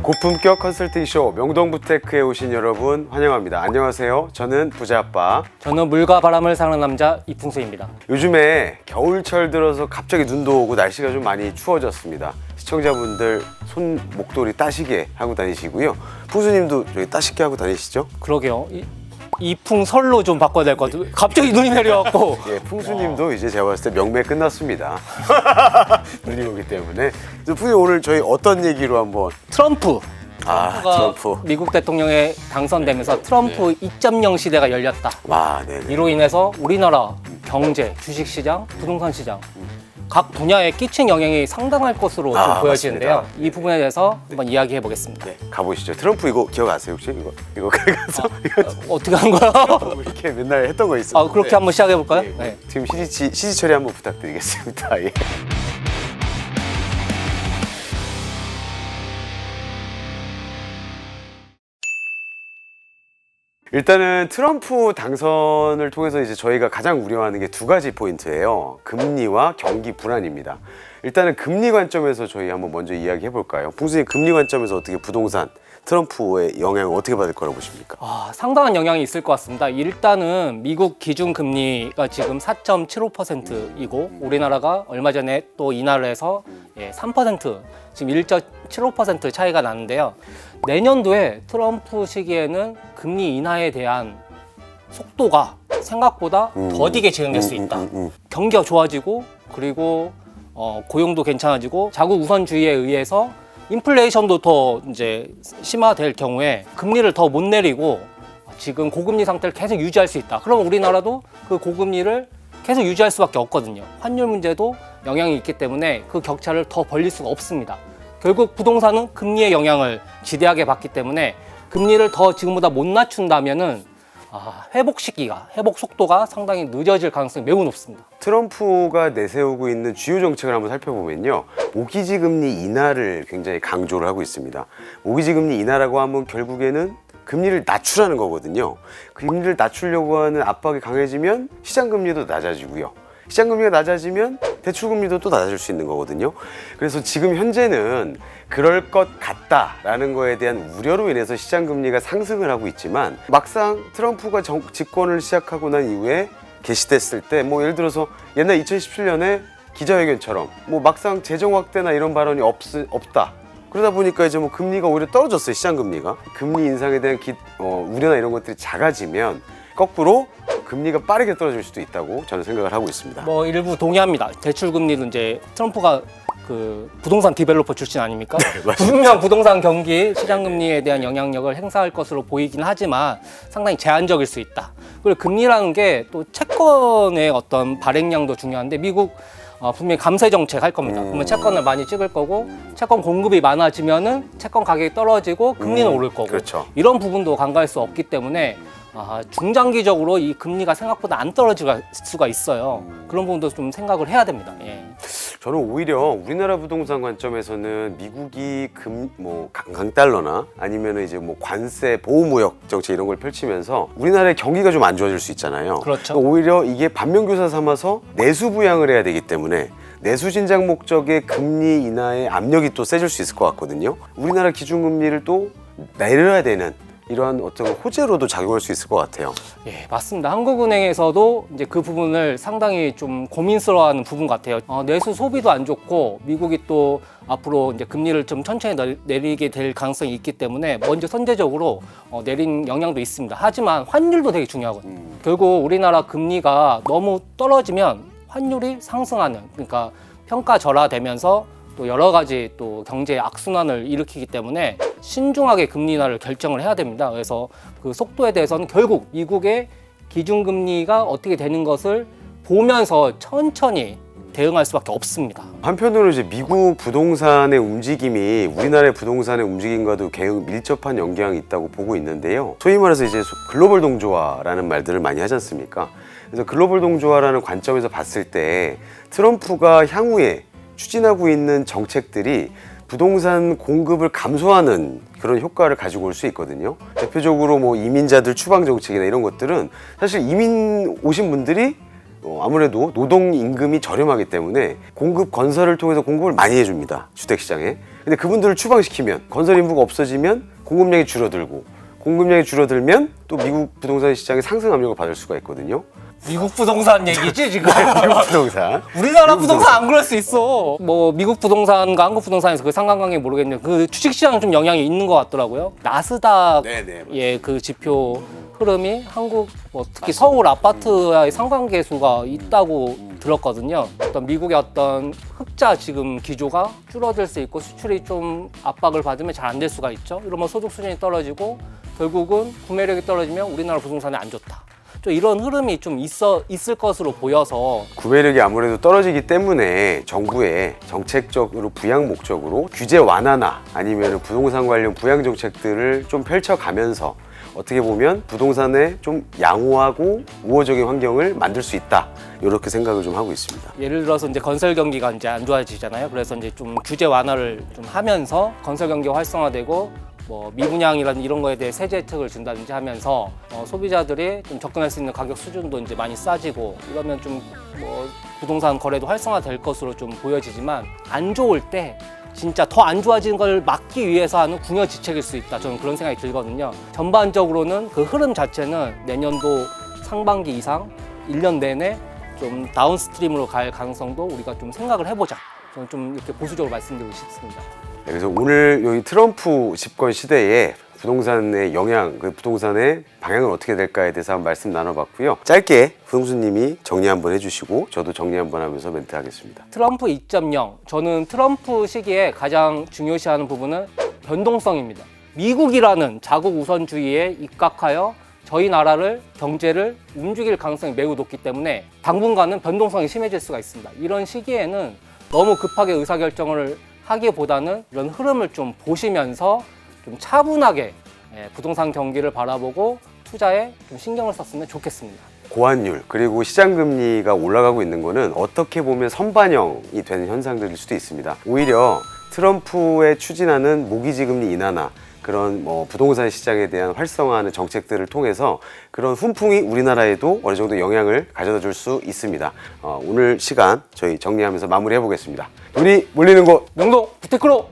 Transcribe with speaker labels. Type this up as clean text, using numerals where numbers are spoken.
Speaker 1: 고품격 컨설팅쇼 명동부테크에 오신 여러분 환영합니다. 안녕하세요. 저는 부자아빠.
Speaker 2: 저는 물과 바람을 사랑하는 남자 이풍수입니다.
Speaker 1: 요즘에 겨울철 들어서 갑자기 눈도 오고 날씨가 좀 많이 추워졌습니다. 시청자분들 손 목도리 따시게 하고 다니시고요. 풍수님도 저기 따시게 하고 다니시죠?
Speaker 2: 그러게요. 이풍설로 좀 바꿔야 될 것 같아요. 갑자기 눈이 내려갖고.
Speaker 1: 예, 풍수님도 이제 제가 봤을 때 명매 끝났습니다. 눈이 오기 때문에. 그래서 풍수님 오늘 저희 어떤 얘기로 한번
Speaker 2: 트럼프가
Speaker 1: 트럼프.
Speaker 2: 미국 대통령에 당선되면서 트럼프 2.0 시대가 열렸다.
Speaker 1: 와, 네네.
Speaker 2: 이로 인해서 우리나라 경제, 주식시장, 부동산 시장 각 분야에 끼친 영향이 상당할 것으로 좀 보여지는데요.
Speaker 1: 맞습니다.
Speaker 2: 이 부분에 대해서 한번 이야기해 보겠습니다.
Speaker 1: 네, 가보시죠. 트럼프 이거 기억하세요 혹시? 이거 가서
Speaker 2: 어떻게 한 거야?
Speaker 1: 이렇게 맨날 했던 거 있어요.
Speaker 2: 아, 그렇게 한번 시작해 볼까요?
Speaker 1: 네.
Speaker 2: 네.
Speaker 1: 지금 CG 처리 한번 부탁드리겠습니다. 예. 일단은 트럼프 당선을 통해서 이제 저희가 가장 우려하는 게 두 가지 포인트예요. 금리와 경기 불안입니다. 일단은 금리 관점에서 저희 한번 먼저 이야기해 볼까요? 풍수님 금리 관점에서 어떻게 부동산 트럼프의 영향을 어떻게 받을 거라고 보십니까?
Speaker 2: 상당한 영향이 있을 것 같습니다. 일단은 미국 기준금리가 지금 4.75%이고 우리나라가 얼마 전에 또 인하를 해서 3% 지금 1.75% 차이가 나는데요. 내년도에 트럼프 시기에는 금리 인하에 대한 속도가 생각보다 더디게 진행될 수 있다. 경기가 좋아지고 그리고 고용도 괜찮아지고 자국 우선주의에 의해서 인플레이션도 더 이제 심화될 경우에 금리를 더 못 내리고 지금 고금리 상태를 계속 유지할 수 있다. 그럼 우리나라도 그 고금리를 계속 유지할 수밖에 없거든요. 환율 문제도 영향이 있기 때문에 그 격차를 더 벌릴 수가 없습니다. 결국 부동산은 금리의 영향을 지대하게 받기 때문에 금리를 더 지금보다 못 낮춘다면은 회복 속도가 상당히 늦어질 가능성이 매우 높습니다.
Speaker 1: 트럼프가 내세우고 있는 주요 정책을 한번 살펴보면요. 모기지 금리 인하를 굉장히 강조를 하고 있습니다. 모기지 금리 인하라고 하면 결국에는 금리를 낮추라는 거거든요. 금리를 낮추려고 하는 압박이 강해지면 시장 금리도 낮아지고요. 시장 금리가 낮아지면 대출 금리도 또 낮아질 수 있는 거거든요. 그래서 지금 현재는 그럴 것 같다라는 거에 대한 우려로 인해서 시장 금리가 상승을 하고 있지만 막상 트럼프가 집권을 시작하고 난 이후에 개시됐을 때 뭐 예를 들어서 옛날 2017년에 기자회견처럼 뭐 막상 재정 확대나 이런 발언이 없다. 그러다 보니까 이제 뭐 금리가 오히려 떨어졌어요. 시장 금리가. 금리 인상에 대한 우려나 이런 것들이 작아지면 거꾸로 금리가 빠르게 떨어질 수도 있다고 저는 생각을 하고 있습니다.
Speaker 2: 뭐 일부 동의합니다. 대출 금리도 이제 트럼프가 그 부동산 디벨로퍼 출신 아닙니까? 분명 부동산 경기 시장 금리에 대한 영향력을 행사할 것으로 보이긴 하지만 상당히 제한적일 수 있다. 그리고 금리라는 게 또 채권의 어떤 발행량도 중요한데 미국 분명히 감세 정책 할 겁니다. 그러면 채권을 많이 찍을 거고 채권 공급이 많아지면은 채권 가격이 떨어지고 금리는 오를 거고
Speaker 1: 그렇죠.
Speaker 2: 이런 부분도 간과할 수 없기 때문에 중장기적으로 이 금리가 생각보다 안 떨어질 수가 있어요. 그런 부분도 좀 생각을 해야 됩니다. 예.
Speaker 1: 저는 오히려 우리나라 부동산 관점에서는 미국이 강달러나 아니면 이제 뭐 관세 보호무역 정책 이런 걸 펼치면서 우리나라의 경기가 좀 안 좋아질 수 있잖아요.
Speaker 2: 그렇죠.
Speaker 1: 그러니까 오히려 이게 반면교사 삼아서 내수 부양을 해야 되기 때문에 내수 진작 목적의 금리 인하의 압력이 또 세질 수 있을 것 같거든요. 우리나라 기준금리를 또 내려야 되는 이러한 어떤 호재로도 작용할 수 있을 것 같아요.
Speaker 2: 예, 맞습니다. 한국은행에서도 이제 그 부분을 상당히 좀 고민스러워하는 부분 같아요. 내수 소비도 안 좋고 미국이 또 앞으로 이제 금리를 좀 천천히 내리게 될 가능성이 있기 때문에 먼저 선제적으로 내린 영향도 있습니다. 하지만 환율도 되게 중요하거든요. 결국 우리나라 금리가 너무 떨어지면 환율이 상승하는, 그러니까 평가절하되면서 또 여러 가지 또 경제 악순환을 일으키기 때문에 신중하게 금리 인하를 결정을 해야 됩니다. 그래서 그 속도에 대해서는 결국 미국의 기준금리가 어떻게 되는 것을 보면서 천천히 대응할 수밖에 없습니다.
Speaker 1: 한편으로 이제 미국 부동산의 움직임이 우리나라의 부동산의 움직임과도 매우 밀접한 영향이 있다고 보고 있는데요. 소위 말해서 이제 글로벌 동조화라는 말들을 많이 하지 않습니까? 그래서 글로벌 동조화라는 관점에서 봤을 때 트럼프가 향후에 추진하고 있는 정책들이 부동산 공급을 감소하는 그런 효과를 가지고 올 수 있거든요. 대표적으로 뭐 이민자들 추방 정책이나 이런 것들은 사실 이민 오신 분들이 아무래도 노동 임금이 저렴하기 때문에 공급 건설을 통해서 공급을 많이 해줍니다. 주택시장에. 근데 그분들을 추방시키면 건설 인구가 없어지면 공급량이 줄어들고 공급량이 줄어들면 또 미국 부동산 시장의 상승 압력을 받을 수가 있거든요.
Speaker 2: 미국 부동산 얘기지 지금?
Speaker 1: 미국 부동산.
Speaker 2: 우리나라 부동산 안 그럴 수 있어. 뭐 미국 부동산과 한국 부동산에서 그 상관관계 모르겠는데 그 주식시장 좀 영향이 있는 것 같더라고요. 나스닥
Speaker 1: 네네,
Speaker 2: 예, 그 지표 흐름이 한국 뭐 특히 서울 아파트와의 상관계 수가 있다고 들었거든요. 어떤 미국의 어떤 흑자 지금 기조가 줄어들 수 있고 수출이 좀 압박을 받으면 잘 안 될 수가 있죠. 이러면 소득 수준이 떨어지고 결국은 구매력이 떨어지면 우리나라 부동산이 안 좋다. 좀 이런 흐름이 좀 있을 것으로 보여서
Speaker 1: 구매력이 아무래도 떨어지기 때문에 정부의 정책적으로 부양 목적으로 규제 완화나 아니면 부동산 관련 부양 정책들을 좀 펼쳐가면서 어떻게 보면 부동산에 좀 양호하고 우호적인 환경을 만들 수 있다. 이렇게 생각을 좀 하고 있습니다.
Speaker 2: 예를 들어서 이제 건설 경기가 이제 안 좋아지잖아요. 그래서 이제 좀 규제 완화를 좀 하면서 건설 경기가 활성화되고 뭐 미분양이라든 이런 거에 대해 세제 혜택을 준다든지 하면서 소비자들이 좀 접근할 수 있는 가격 수준도 이제 많이 싸지고 이러면 좀 뭐 부동산 거래도 활성화될 것으로 좀 보여지지만 안 좋을 때 진짜 더 안 좋아지는 걸 막기 위해서 하는 궁여지책일 수 있다. 저는 그런 생각이 들거든요. 전반적으로는 그 흐름 자체는 내년도 상반기 이상 1년 내내 좀 다운스트림으로 갈 가능성도 우리가 좀 생각을 해보자. 저는 좀 이렇게 보수적으로 말씀드리고 싶습니다.
Speaker 1: 그래서 오늘 여기 트럼프 집권 시대에 부동산의 영향, 그 부동산의 방향은 어떻게 될까에 대해서 한번 말씀 나눠봤고요. 짧게 부동수님이 정리 한번 해주시고 저도 정리 한번 하면서 멘트 하겠습니다.
Speaker 2: 트럼프 2.0. 저는 트럼프 시기에 가장 중요시하는 부분은 변동성입니다. 미국이라는 자국 우선주의에 입각하여 저희 나라를 경제를 움직일 가능성이 매우 높기 때문에 당분간은 변동성이 심해질 수가 있습니다. 이런 시기에는 너무 급하게 의사결정을 하기보다는 이런 흐름을 좀 보시면서 좀 차분하게 부동산 경기를 바라보고 투자에 좀 신경을 썼으면 좋겠습니다.
Speaker 1: 고환율 그리고 시장 금리가 올라가고 있는 거는 어떻게 보면 선반영이 되는 현상들일 수도 있습니다. 오히려 트럼프의 추진하는 모기지 금리 인하나 그런 뭐 부동산 시장에 대한 활성화하는 정책들을 통해서 그런 훈풍이 우리나라에도 어느 정도 영향을 가져다 줄 수 있습니다. 오늘 시간 저희 정리하면서 마무리해 보겠습니다. 돈이 몰리는 곳
Speaker 2: 명동 부테크로